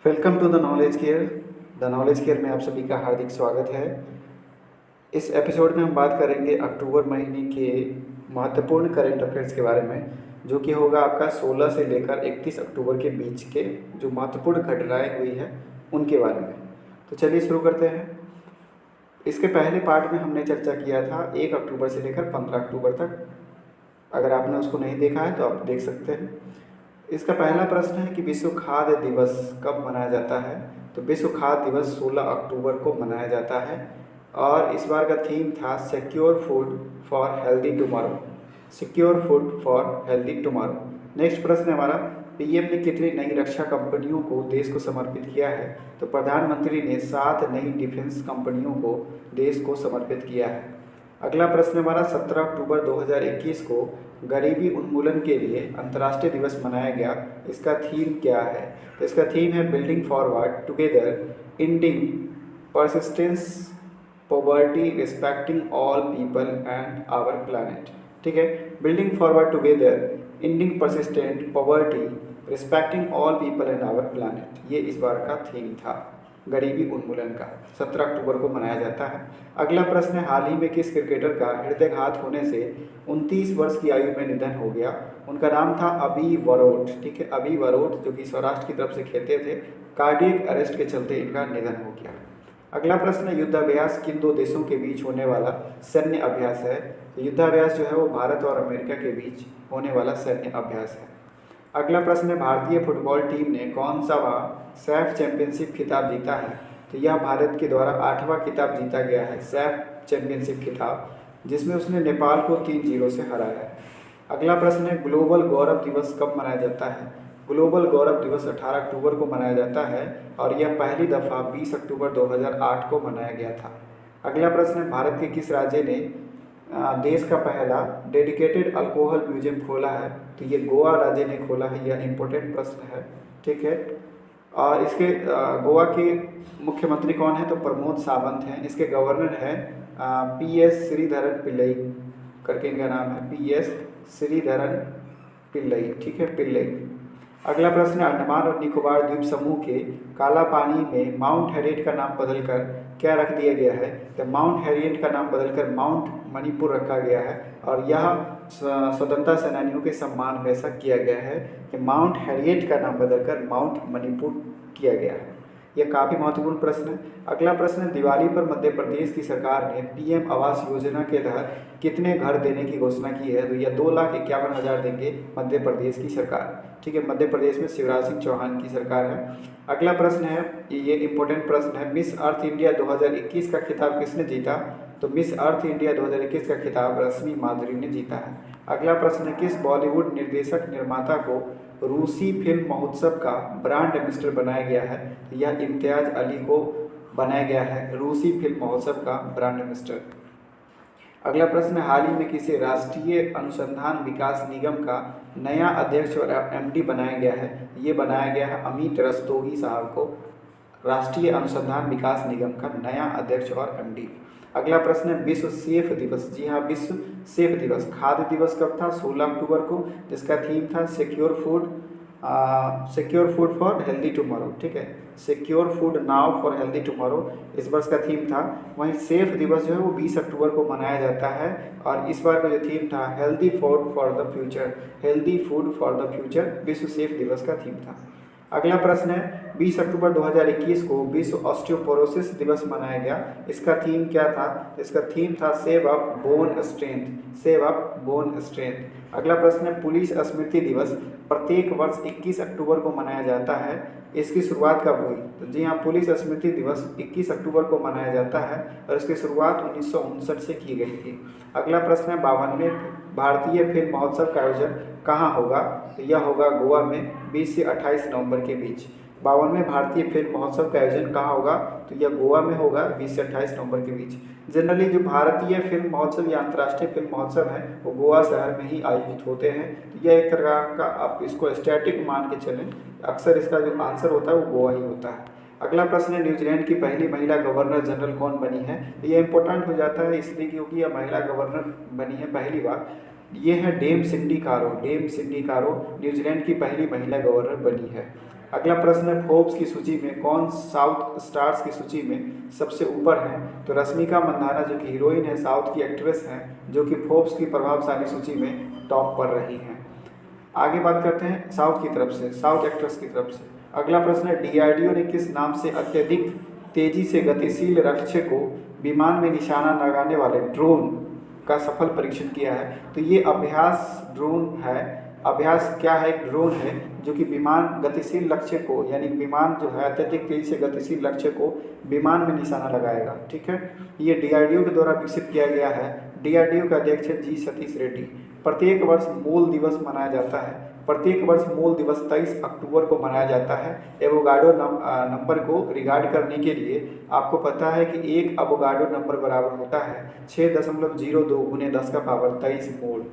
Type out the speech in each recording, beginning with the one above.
Welcome to the Knowledge Care. The Knowledge Care में आप सभी का हार्दिक स्वागत है। इस एपिसोड में हम बात करेंगे अक्टूबर महीने के महत्वपूर्ण करंट अफेयर्स के बारे में, जो कि होगा आपका 16 से लेकर 31 अक्टूबर के बीच के जो महत्वपूर्ण घटनाएं हुई हैं उनके बारे में। तो चलिए शुरू करते हैं। इसके पहले पार्ट में हमने चर्चा किया था 1 अक्टूबर से लेकर 15 अक्टूबर तक। अगर आपने उसको नहीं देखा है तो आप देख सकते हैं। इसका पहला प्रश्न है कि विश्व खाद्य दिवस कब मनाया जाता है। तो विश्व खाद्य दिवस 16 अक्टूबर को मनाया जाता है और इस बार का थीम था secure food for healthy tomorrow. Secure food for healthy tomorrow. Next प्रश्न है हमारा, पीएम ने कितनी नई रक्षा कंपनियों को देश को समर्पित किया है। तो प्रधानमंत्री ने 7 नई डिफेंस कंपनियों को देश को समर्पित किया है। अगला प्रश्न हमारा, 17 अक्टूबर 2021 को गरीबी उन्मूलन के लिए अंतर्राष्ट्रीय दिवस मनाया गया। इसका थीम क्या है। तो इसका थीम है building forward together, ending persistence poverty, respecting all people and our planet. ठीक है, building forward together, ending persistent poverty, respecting all people and our planet. ये इस बार का थीम था गरीबी उन्मूलन का। 17 अक्टूबर को मनाया जाता है। अगला प्रश्न है, हाल ही में किस क्रिकेटर का हृदयघात होने से 29 वर्ष की आयु में निधन हो गया। उनका नाम था अभी वरोट। ठीक है, अभी वरोट, जो कि सौराष्ट्र की तरफ से खेलते थे। कार्डियक अरेस्ट के चलते इनका निधन हो गया। अगला प्रश्न है, युद्धाभ्यास किन दो देशों के बीच होने वाला सैन्य अभ्यास है। तो युद्धाभ्यास जो है वो भारत और अमेरिका के बीच होने वाला सैन्य अभ्यास है। अगला प्रश्न है, भारतीय फुटबॉल टीम ने कौन सा सैफ चैंपियनशिप खिताब जीता है। तो यह भारत के द्वारा 8वां खिताब जीता गया है, सैफ चैंपियनशिप खिताब, जिसमें उसने नेपाल को 3-0 से हराया है। अगला प्रश्न है, ग्लोबल गौरव दिवस कब मनाया जाता है। ग्लोबल गौरव दिवस 18 अक्टूबर को मनाया जाता है और यह पहली दफ़ा 20 अक्टूबर 2008 को मनाया गया था। अगला प्रश्न है, भारत के किस राज्य ने देश का पहला डेडिकेटेड अल्कोहल म्यूजियम खोला है। तो ये गोवा राज्य ने खोला है। यह इम्पोर्टेंट प्रश्न है। ठीक है, और इसके गोवा के मुख्यमंत्री कौन है। तो प्रमोद सावंत हैं। इसके गवर्नर हैं PS श्रीधरन पिल्लई करके इनका नाम है, PS श्रीधरन पिल्लई। ठीक है, पिल्लई। अगला प्रश्न है, अंडमान और निकोबार द्वीप समूह के काला पानी में माउंट हैरियट का नाम बदलकर क्या रख दिया गया है। तो माउंट हैरियट का नाम बदलकर माउंट मणिपुर रखा गया है और यह स्वतंत्रता सेनानियों के सम्मान में ऐसा किया गया है कि माउंट हैरियट का नाम बदलकर माउंट मणिपुर किया गया है। यह काफ़ी महत्वपूर्ण प्रश्न है। अगला प्रश्न है, दिवाली पर मध्य प्रदेश की सरकार ने PM आवास योजना के तहत कितने घर देने की घोषणा की है। तो यह 2,51,000 देंगे मध्य प्रदेश की सरकार। ठीक है, मध्य प्रदेश में शिवराज सिंह चौहान की सरकार है। अगला प्रश्न है, ये इंपॉर्टेंट प्रश्न है, मिस अर्थ इंडिया 2021 का खिताब किसने जीता। तो मिस अर्थ इंडिया 2021 का खिताब रश्मि माधुरी ने जीता है। अगला प्रश्न है, किस बॉलीवुड निर्देशक निर्माता को रूसी फिल्म महोत्सव का ब्रांड एम्बेसडर बनाया गया है। तो यह इम्तियाज अली को बनाया गया है रूसी फिल्म महोत्सव का ब्रांड एम्बेसडर। अगला प्रश्न है, हाल ही में किसे राष्ट्रीय अनुसंधान विकास निगम का नया अध्यक्ष और MD बनाया गया है। ये बनाया गया है अमित रस्तोगी साहब को राष्ट्रीय अनुसंधान विकास निगम का नया अध्यक्ष और MD। अगला प्रश्न है, विश्व सेफ दिवस। जी हाँ, विश्व सेफ दिवस, खाद्य दिवस कब था। 16 अक्टूबर को, जिसका थीम था secure food for healthy tomorrow. ठीक है, secure food now for healthy tomorrow इस वर्ष का थीम था। वहीं सेफ दिवस जो है वो 20 अक्टूबर को मनाया जाता है और इस बार का जो थीम था healthy food for the future. Healthy food for the future विश्व सेफ दिवस का थीम था। अगला प्रश्न है, 20 अक्टूबर 2021 को विश्व ऑस्टियोपोरोसिस दिवस मनाया गया। इसका थीम क्या था। इसका थीम था save up bone strength. Save up bone strength. अगला प्रश्न है, पुलिस स्मृति दिवस प्रत्येक वर्ष 21 अक्टूबर को मनाया जाता है। इसकी शुरुआत कब हुई। तो जी हाँ, पुलिस स्मृति दिवस 21 अक्टूबर को मनाया जाता है और इसकी शुरुआत 1959 से की गई थी। अगला प्रश्न है, 52वें भारतीय फिल्म महोत्सव का आयोजन कहाँ होगा। तो यह होगा गोवा में 20 से 28 नवंबर के बीच। 52वें भारतीय फिल्म महोत्सव का आयोजन कहाँ होगा। तो यह गोवा में होगा 20 से 28 नवंबर के बीच। जनरली जो भारतीय फिल्म महोत्सव या अंतर्राष्ट्रीय फिल्म महोत्सव है वो गोवा शहर में ही आयोजित होते हैं। तो यह एक तरह का आप इसको स्टैटिक मान के चलें, अक्सर इसका जो आंसर होता है वो गोवा ही होता है। अगला प्रश्न है, न्यूजीलैंड की पहली महिला गवर्नर जनरल कौन बनी है। ये इंपॉर्टेंट हो जाता है इसलिए क्योंकि यह महिला गवर्नर बनी है पहली बार। ये है डेम सिंडी कारो। डेम सिंडी कारो न्यूजीलैंड की पहली महिला गवर्नर बनी है। अगला प्रश्न है, फोर्ब्स की सूची में कौन साउथ स्टार्स की सूची में सबसे ऊपर है? तो रश्मिका मंदाना जो कि हीरोइन है, साउथ की एक्ट्रेस हैं, जो कि फोर्ब्स की प्रभावशाली सूची में टॉप पर रही हैं। आगे बात करते हैं साउथ की तरफ से, साउथ एक्ट्रेस की तरफ से। अगला प्रश्न है, डीआरडीओ ने किस नाम से अत्यधिक तेजी से गतिशील लक्ष्य को विमान में निशाना लगाने वाले ड्रोन का सफल परीक्षण किया है? तो ये अभ्यास ड्रोन है। अभ्यास क्या है? एक ड्रोन है जो कि विमान गतिशील लक्ष्य को, यानी विमान जो है अत्यधिक तेजी से गतिशील लक्ष्य को विमान में निशाना लगाएगा। ठीक है, ये डीआरडीओ के द्वारा विकसित किया गया है। डीआरडीओ के अध्यक्ष है जी सतीश रेड्डी। प्रत्येक वर्ष मूल दिवस मनाया जाता है। प्रत्येक वर्ष मूल दिवस 23 अक्टूबर को मनाया जाता है। एवोगाड्रो नंबर को रिगार्ड करने के लिए आपको पता है कि एक एवोगाड्रो नंबर बराबर होता है 6.02 गुने 10 का पावर 23 मोल।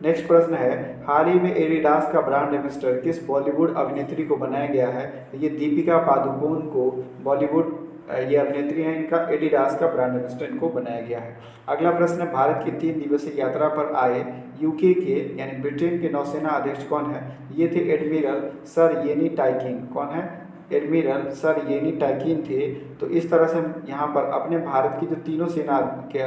नेक्स्ट प्रश्न है, हाल ही में एडिडास का ब्रांड एम्बेसडर किस बॉलीवुड अभिनेत्री को बनाया गया है? ये दीपिका पादुकोण को, बॉलीवुड ये अभिनेत्री हैं, इनका एडिडास का ब्रांड एम्बेसडर इनको बनाया गया है। अगला प्रश्न है, भारत की 3 दिवसीय यात्रा पर आए यूके के यानी ब्रिटेन के नौसेना अध्यक्ष कौन है? ये थे एडमिरल सर येनी टाइकिन। कौन है? एडमिरल सर येनी टाइकिन थे। तो इस तरह से हम यहाँ पर अपने भारत की जो तीनों सेना के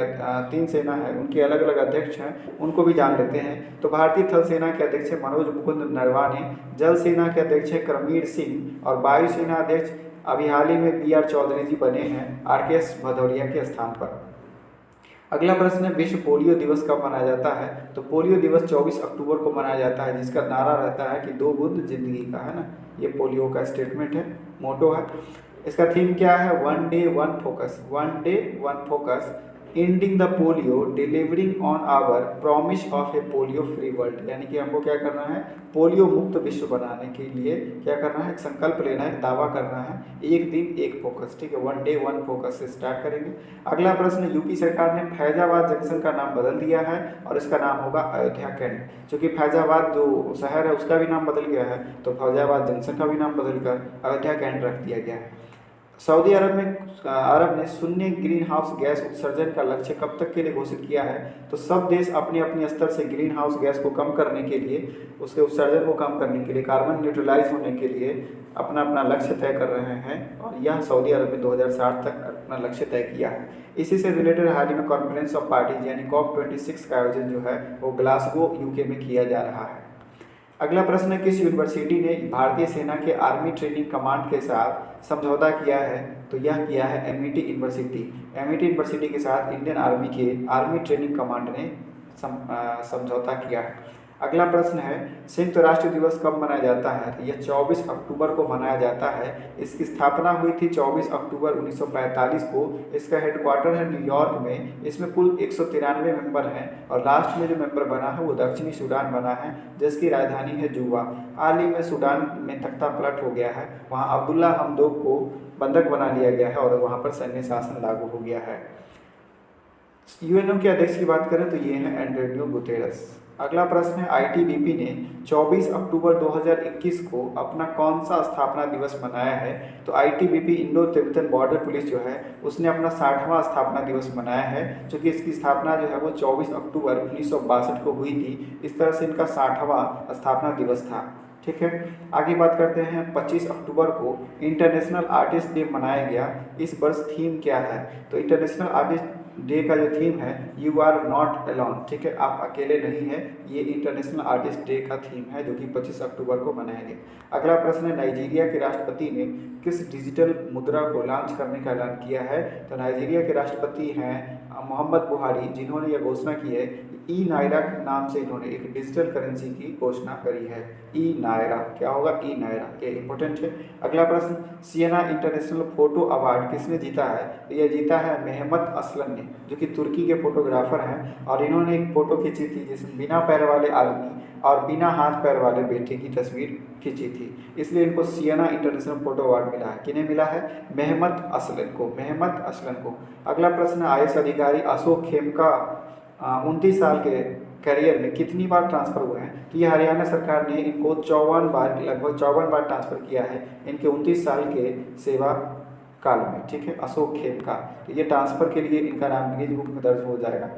3 सेना है उनके अलग अलग अध्यक्ष हैं, उनको भी जान लेते हैं। तो भारतीय थल सेना के अध्यक्ष है मनोज मुकुंद नरवाने, जल सेना के अध्यक्ष है करमबीर सिंह और वायुसेना अध्यक्ष अभी हाल ही में BR चौधरी जी बने हैं RKS भदौरिया के स्थान पर। अगला प्रश्न है, विश्व पोलियो दिवस कब मनाया जाता है? तो पोलियो दिवस 24 अक्टूबर को मनाया जाता है, जिसका नारा रहता है कि 2 बूंद जिंदगी का, है ना। ये पोलियो का स्टेटमेंट है, मोटो है। इसका थीम क्या है? 1 day 1 focus, 1 day 1 focus, ending the polio, delivering on our promise of a polio free world. यानी कि हमको क्या करना है? पोलियो मुक्त विश्व बनाने के लिए क्या करना है? एक संकल्प लेना है, दावा करना है, एक दिन एक फोकस। ठीक है, 1 डे 1 फोकस से स्टार्ट करेंगे। अगला प्रश्न, यूपी सरकार ने फैजाबाद जंक्शन का नाम बदल दिया है और इसका नाम होगा अयोध्या कैंट। क्योंकि फैजाबाद जो शहर है उसका भी नाम बदल गया है, तो फैजाबाद जंक्शन का भी नाम बदलकर अयोध्या कैंट रख दिया गया है। सऊदी अरब ने शून्य ग्रीन हाउस गैस उत्सर्जन का लक्ष्य कब तक के लिए घोषित किया है? तो सब देश अपने अपने स्तर से ग्रीन हाउस गैस को कम करने के लिए, उसके उत्सर्जन को कम करने के लिए, कार्बन न्यूट्रलाइज होने के लिए अपना अपना लक्ष्य तय कर रहे हैं और यह सऊदी अरब ने 2060 तक अपना लक्ष्य तय किया है। इसी से रिलेटेड हाल ही में कॉन्फ्रेंस ऑफ पार्टीज यानी COP26 का आयोजन जो है वो ग्लासगो यूके में किया जा रहा है। अगला प्रश्न है, किस यूनिवर्सिटी ने भारतीय सेना के आर्मी ट्रेनिंग कमांड के साथ समझौता किया है? तो यह किया है एमिटी यूनिवर्सिटी। एमिटी यूनिवर्सिटी के साथ इंडियन आर्मी के आर्मी ट्रेनिंग कमांड ने समझौता किया है। अगला प्रश्न है, संयुक्त राष्ट्र दिवस कब मनाया जाता है? तो यह 24 अक्टूबर को मनाया जाता है। इसकी स्थापना हुई थी 24 अक्टूबर 1945 को। इसका हेडक्वार्टर है न्यूयॉर्क में। इसमें कुल 193 मेंबर हैं और लास्ट में जो मेंबर बना है वो दक्षिणी सूडान बना है, जिसकी राजधानी है जुबा। हाल ही में सूडान में तख्ता पलट हो गया है, वहाँ अब्दुल्ला हमदोक को बंधक बना लिया गया है और वहाँ पर सैन्य शासन लागू हो गया है। यूएनओ के अध्यक्ष की बात करें तो ये हैं एंटोनियो गुतेरस। अगला प्रश्न है, आईटीबीपी ने 24 अक्टूबर 2021 को अपना कौन सा स्थापना दिवस मनाया है? तो ITBP Indo Tibetan border police जो है उसने अपना 60वां स्थापना दिवस मनाया है, क्योंकि इसकी स्थापना जो है वो 24 अक्टूबर 1962 को हुई थी। इस तरह से इनका 60वां स्थापना दिवस था। ठीक है, आगे बात करते हैं। 25 अक्टूबर को इंटरनेशनल आर्टिस्ट डे मनाया गया। इस वर्ष थीम क्या है? तो इंटरनेशनल आर्टिस्ट डे का जो थीम है यू आर नॉट अलोन। ठीक है, आप अकेले नहीं हैं, ये इंटरनेशनल आर्टिस्ट डे का थीम है जो कि 25 अक्टूबर को मनाया गया। अगला प्रश्न है, नाइजीरिया के राष्ट्रपति ने किस डिजिटल मुद्रा को लॉन्च करने का ऐलान किया है? तो नाइजीरिया के राष्ट्रपति हैं मोहम्मद बुहारी, जिन्होंने यह घोषणा की है ई नायरा के नाम से इन्होंने एक डिजिटल करेंसी की घोषणा करी है। ई नायरा क्या होगा? ई नायरा, ये इंपॉर्टेंट है। अगला प्रश्न, सियना इंटरनेशनल फोटो अवार्ड किसने जीता है? तो यह जीता है मेहमत असलन ने, जो कि तुर्की के फोटोग्राफर हैं और इन्होंने एक फ़ोटो खींची थी जिसमें बिना पैर वाले आदमी और बिना हाथ पैर वाले बेटे की तस्वीर खींची थी, इसलिए इनको सियना इंटरनेशनल फोटो अवार्ड मिला है। किन्हें मिला है? मेहमत असलन को, मेहमत असलन को। अगला प्रश्न, आईएएस अधिकारी अशोक खेमका 29 साल के करियर में कितनी बार ट्रांसफ़र हुए हैं? तो ये हरियाणा सरकार ने इनको 54 बार, लगभग 54 बार ट्रांसफ़र किया है इनके 29 साल के सेवा काल में। ठीक है, अशोक खेमका, तो ये ट्रांसफ़र के लिए इनका नाम गिनीज बुक में दर्ज हो जाएगा।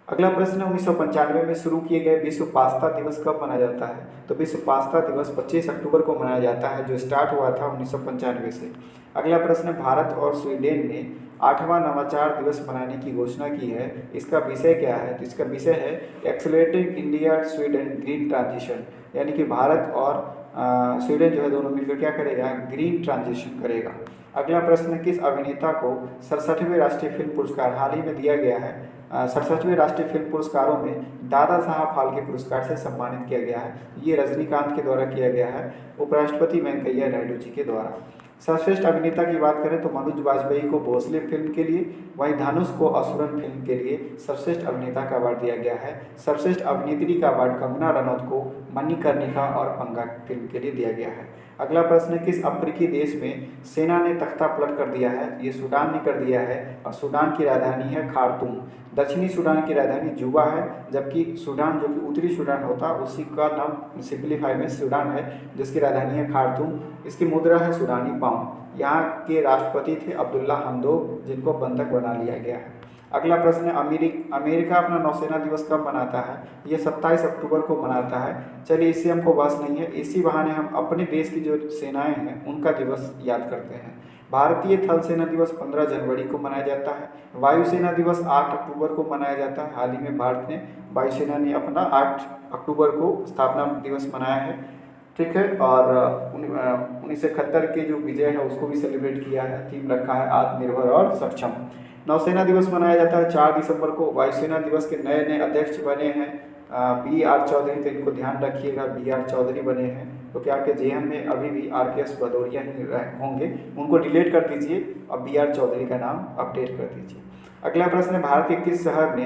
अगला प्रश्न, 1995 में शुरू किए गए विश्व पास्ता दिवस कब मनाया जाता है? तो विश्व पास्ता दिवस 25 अक्टूबर को मनाया जाता है, जो स्टार्ट हुआ था 1995 से। अगला प्रश्न, भारत और स्वीडन ने 8वां नवाचार दिवस मनाने की घोषणा की है, इसका विषय क्या है? तो इसका विषय है accelerating India Sweden green transition, यानी कि भारत और स्वीडन जो है दोनों मिलकर क्या करेगा? ग्रीन ट्रांजिशन करेगा। अगला प्रश्न, किस अभिनेता को 67वें राष्ट्रीय फिल्म पुरस्कार हाल ही में दिया गया है? 67वें राष्ट्रीय फिल्म पुरस्कारों में दादा साहब फाल्के पुरस्कार से सम्मानित किया गया है। ये रजनीकांत के द्वारा किया गया है, उपराष्ट्रपति वेंकैया नायडू जी के द्वारा। सर्वश्रेष्ठ अभिनेता की बात करें तो मनोज वाजपेयी को भोसले फिल्म के लिए, वहीं धनुष को असुरन फिल्म के लिए सर्वश्रेष्ठ अभिनेता का अवार्ड दिया गया है। सर्वश्रेष्ठ अभिनेत्री का अवार्ड कंगना रनौत को मणिकर्णिका और पंगा फिल्म के लिए दिया गया है। अगला प्रश्न, किस अफ्रीकी देश में सेना ने तख्ता पलट कर दिया है? ये सूडान ने कर दिया है और सूडान की राजधानी है खार्तूम। दक्षिणी सूडान की राजधानी जुबा है, जबकि सूडान जो कि उत्तरी सूडान होता है उसी का नाम सिंप्लीफाई में सूडान है, जिसकी राजधानी है खार्तूम। इसकी मुद्रा है सूडानी पाउंड। यहाँ के राष्ट्रपति थे अब्दुल्ला हमदोक, जिनको बंधक बना लिया गया है। अगला प्रश्न, अमेरिका अपना नौसेना दिवस कब मनाता है? ये 27 अक्टूबर को मनाता है। चलिए, इससे हमको बस नहीं है, इसी बहाने हम अपने देश की जो सेनाएं हैं उनका दिवस याद करते हैं। भारतीय थल सेना दिवस 15 जनवरी को मनाया जाता है। वायुसेना दिवस 8 अक्टूबर को मनाया जाता है। हाल ही में भारत ने वायुसेना ने अपना 8 अक्टूबर को स्थापना दिवस मनाया है, ठीक है। और 1971 के जो विजय है उसको भी सेलिब्रेट किया है। थीम रखा है आत्मनिर्भर और सक्षम। नौसेना दिवस मनाया जाता है 4 दिसंबर को। वायुसेना दिवस के नए नए अध्यक्ष बने हैं BR चौधरी, तो इनको ध्यान रखिएगा, BR चौधरी बने हैं, तो क्या आपके जेएम में अभी भी RKS भदौरिया ही होंगे, उनको डिलीट कर दीजिए और BR चौधरी का नाम अपडेट कर दीजिए। अगला प्रश्न है, भारत के किस शहर ने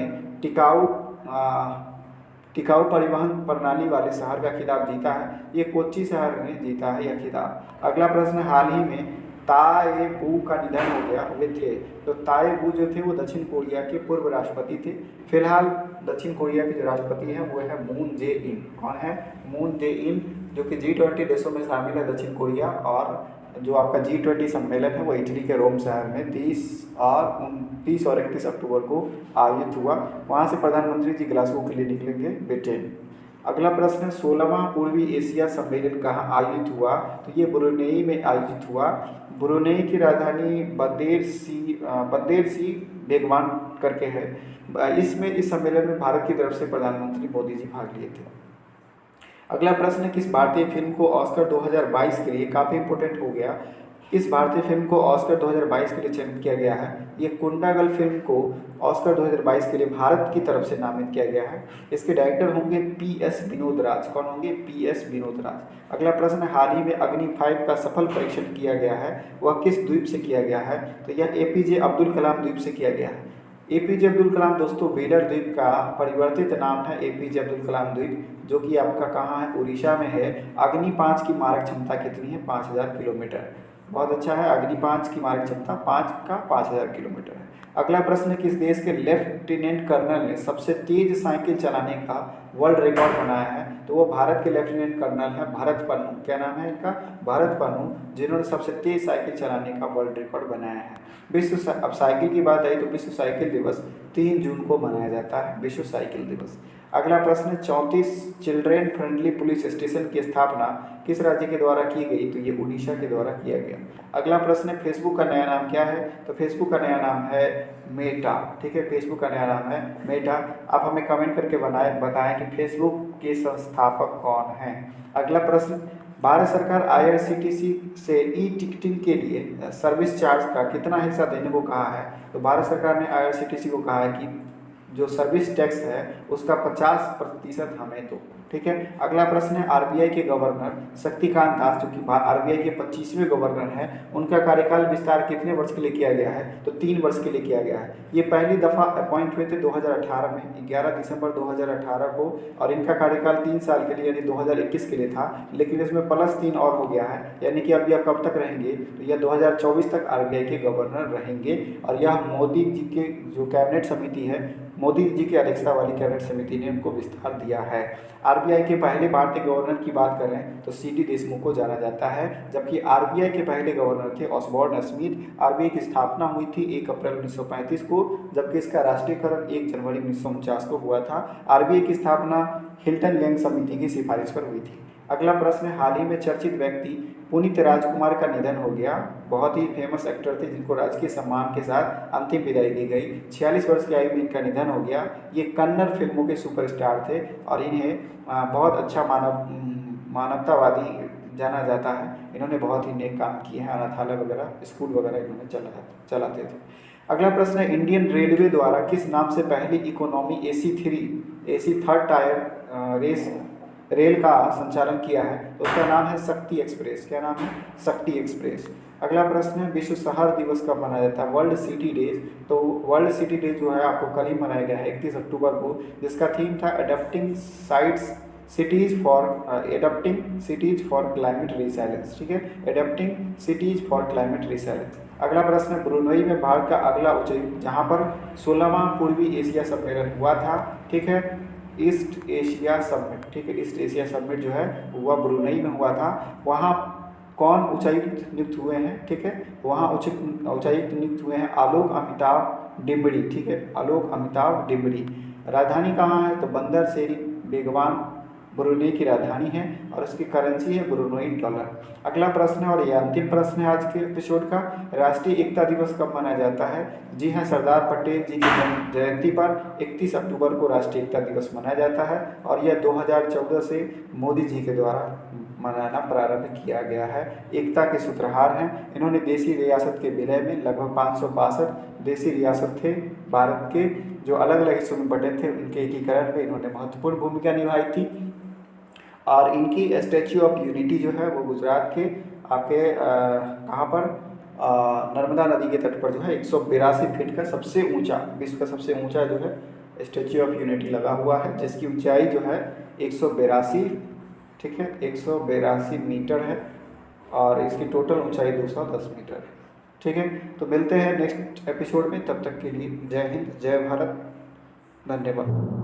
टिकाऊ परिवहन प्रणाली वाले शहर का खिताब जीता है? ये कोच्चि शहर ने जीता है यह खिताब। अगला प्रश्न, हाल ही में ताए बू का निधन हो गया, वे थे, तो ताए बू जो थे वो दक्षिण कोरिया के पूर्व राष्ट्रपति थे। फिलहाल दक्षिण कोरिया के जो राष्ट्रपति हैं वो है मून जे इन। कौन है? मून जे इन, जो कि G20 देशों में शामिल है दक्षिण कोरिया। और जो आपका G20 सम्मेलन है वो इटली के रोम शहर में 30 और 31 अक्टूबर को आयोजित हुआ। वहाँ से प्रधानमंत्री जी ग्लासगो के लिए निकलेंगे, ब्रिटेन। अगला प्रश्न, 16वां पूर्वी एशिया सम्मेलन कहाँ आयोजित हुआ? तो ये ब्रुनेई में आयोजित हुआ। ब्रुनेई की राजधानी बंदेर सी बेगवान करके है। इस सम्मेलन में भारत की तरफ से प्रधानमंत्री मोदी जी भाग लिए थे। अगला प्रश्न, किस भारतीय फिल्म को ऑस्कर 2022 के लिए, काफ़ी इंपोर्टेंट हो गया, इस भारतीय फिल्म को ऑस्कर 2022 के लिए चयनित किया गया है? ये कुंडागल फिल्म को ऑस्कर 2022 के लिए भारत की तरफ से नामित किया गया है। इसके डायरेक्टर होंगे PS विनोद राज। कौन होंगे? PS विनोद राज। अगला प्रश्न, हाल ही में अग्नि 5 का सफल परीक्षण किया गया है, वह किस द्वीप से किया गया है? तो यह APJ अब्दुल कलाम द्वीप से किया गया है। APJ अब्दुल कलाम दोस्तों वेलर द्वीप का परिवर्तित नाम है APJ अब्दुल कलाम द्वीप, जो कि आपका कहाँ है? उड़ीसा में है। अग्नि 5 की मारक क्षमता कितनी है? 5000 किलोमीटर। बहुत अच्छा है। अग्नि 5 की मारक क्षमता 5000 किलोमीटर है। अगला प्रश्न, किस देश के लेफ्टिनेंट कर्नल ने सबसे तेज साइकिल चलाने का वर्ल्ड रिकॉर्ड बनाया है? तो वो भारत के लेफ्टिनेंट कर्नल है भरत पन्नू। क्या नाम है इनका? भरत पन्नू, जिन्होंने सबसे तेज साइकिल चलाने का वर्ल्ड रिकॉर्ड बनाया है। अब साइकिल की बात आई तो विश्व साइकिल दिवस 3 जून को मनाया जाता है, विश्व साइकिल दिवस। अगला प्रश्न, 34 चिल्ड्रेन फ्रेंडली पुलिस स्टेशन की स्थापना किस राज्य के द्वारा की गई? तो ये उड़ीसा के द्वारा किया गया। अगला प्रश्न, फेसबुक का नया नाम क्या है? तो फेसबुक का नया नाम है मेटा, ठीक है। फेसबुक का नया नाम है मेटा। आप हमें कमेंट करके बताएं कि फेसबुक के संस्थापक कौन हैं। अगला प्रश्न, भारत सरकार IRCTC से टिकटिंग के लिए सर्विस चार्ज का कितना हिस्सा देने को कहा है? तो भारत सरकार ने IRCTC को कहा है कि जो सर्विस टैक्स है उसका 50% हमें दो, ठीक है। अगला प्रश्न है, RBI के गवर्नर शक्तिकांत दास, जो कि RBI के 25वें गवर्नर हैं, उनका कार्यकाल विस्तार कितने वर्ष के लिए किया गया है? तो 3 वर्ष के लिए किया गया है। ये पहली दफ़ा अपॉइंट हुए थे 2018 में, 11 दिसंबर 2018 को, और इनका कार्यकाल 3 साल के लिए यानी 2021 के लिए था, लेकिन इसमें +3 और हो गया है, यानी कि अब यह कब तक रहेंगे? तो यह 2024 तक RBI के गवर्नर रहेंगे। और यह मोदी जी के जो कैबिनेट समिति है, मोदी जी की अध्यक्षता वाली कैबिनेट समिति ने उनको विस्तार दिया है। आरबीआई के पहले भारतीय गवर्नर की बात करें तो सीडी देशमुख को जाना जाता है, जबकि आरबीआई के पहले गवर्नर थे ऑसबॉर्न स्मिथ। आरबीआई की स्थापना हुई थी 1 अप्रैल 1935 को, जबकि इसका राष्ट्रीयकरण 1 जनवरी 1949 को हुआ था। आरबीआई की स्थापना हिल्टन यंग समिति की सिफारिश पर हुई थी। अगला प्रश्न है, हाल ही में चर्चित व्यक्ति पुनीत राजकुमार का निधन हो गया। बहुत ही फेमस एक्टर थे जिनको राजकीय सम्मान के साथ अंतिम विदाई दी गई। 46 वर्ष की आयु में इनका निधन हो गया। ये कन्नड़ फिल्मों के सुपरस्टार थे और इन्हें बहुत अच्छा मानवतावादी जाना जाता है। इन्होंने बहुत ही नेक काम किए हैं, अनाथालय वगैरह, स्कूल वगैरह इन्होंने चलाते थे। अगला प्रश्न है, इंडियन रेलवे द्वारा किस नाम से पहली economy AC third tier rail का संचालन किया है? तो उसका नाम है शक्ति एक्सप्रेस। क्या नाम है? शक्ति एक्सप्रेस। अगला प्रश्न है, विश्व शहर दिवस कब मनाया जाता है? World city days. तो वर्ल्ड सिटी डेज जो है आपको कल ही मनाया गया है 31 अक्टूबर को, जिसका थीम था अडप्टिंग सिटीज फॉर क्लाइमेट रिसाइलेंस। ठीक है, अडप्टिंग सिटीज फॉर क्लाइमेट रिसाइलेंस। अगला प्रश्न है, ब्रुनई में भारत का अगला उच्चायुक्त, जहाँ पर 16वां पूर्वी एशिया सम्मेलन हुआ था, ठीक है, ईस्ट एशिया समिट, ठीक है, ईस्ट एशिया समिट जो है वह ब्रुनई में हुआ था। वहाँ कौन उच्चायुक्त नियुक्त हुए हैं? ठीक है, वहाँ उच्चायुक्त नियुक्त हुए हैं आलोक अमिताभ डिमरी। ठीक है, आलोक अमिताभ डिमरी। राजधानी कहाँ है? तो बंदर शेरी बेगवान ब्रुनई की राजधानी है और उसकी करेंसी है ब्रुनई डॉलर। अगला प्रश्न है और ये अंतिम प्रश्न है आज के एपिसोड का, राष्ट्रीय एकता दिवस कब मनाया जाता है? जी हाँ, सरदार पटेल जी की जयंती पर 31 अक्टूबर को राष्ट्रीय एकता दिवस मनाया जाता है और यह 2014 से मोदी जी के द्वारा मनाना प्रारंभ किया गया है। एकता के सूत्रधार हैं। इन्होंने देशी रियासत के विलय में लगभग 562 देशी रियासत थे भारत के, जो अलग अलग हिस्सों में बटे थे, उनके एकीकरण में इन्होंने महत्वपूर्ण भूमिका निभाई थी। और इनकी स्टैच्यू ऑफ यूनिटी जो है वो गुजरात के आपके कहाँ पर नर्मदा नदी के तट पर जो है 182 फीट का सबसे ऊंचा, विश्व का सबसे ऊंचा जो है स्टैच्यू ऑफ यूनिटी लगा हुआ है, जिसकी ऊंचाई जो है 182, ठीक है, 182 मीटर है और इसकी टोटल ऊंचाई 210 मीटर है। ठीक है, तो मिलते हैं नेक्स्ट एपिसोड में, तब तक के लिए जय हिंद, जय भारत, धन्यवाद।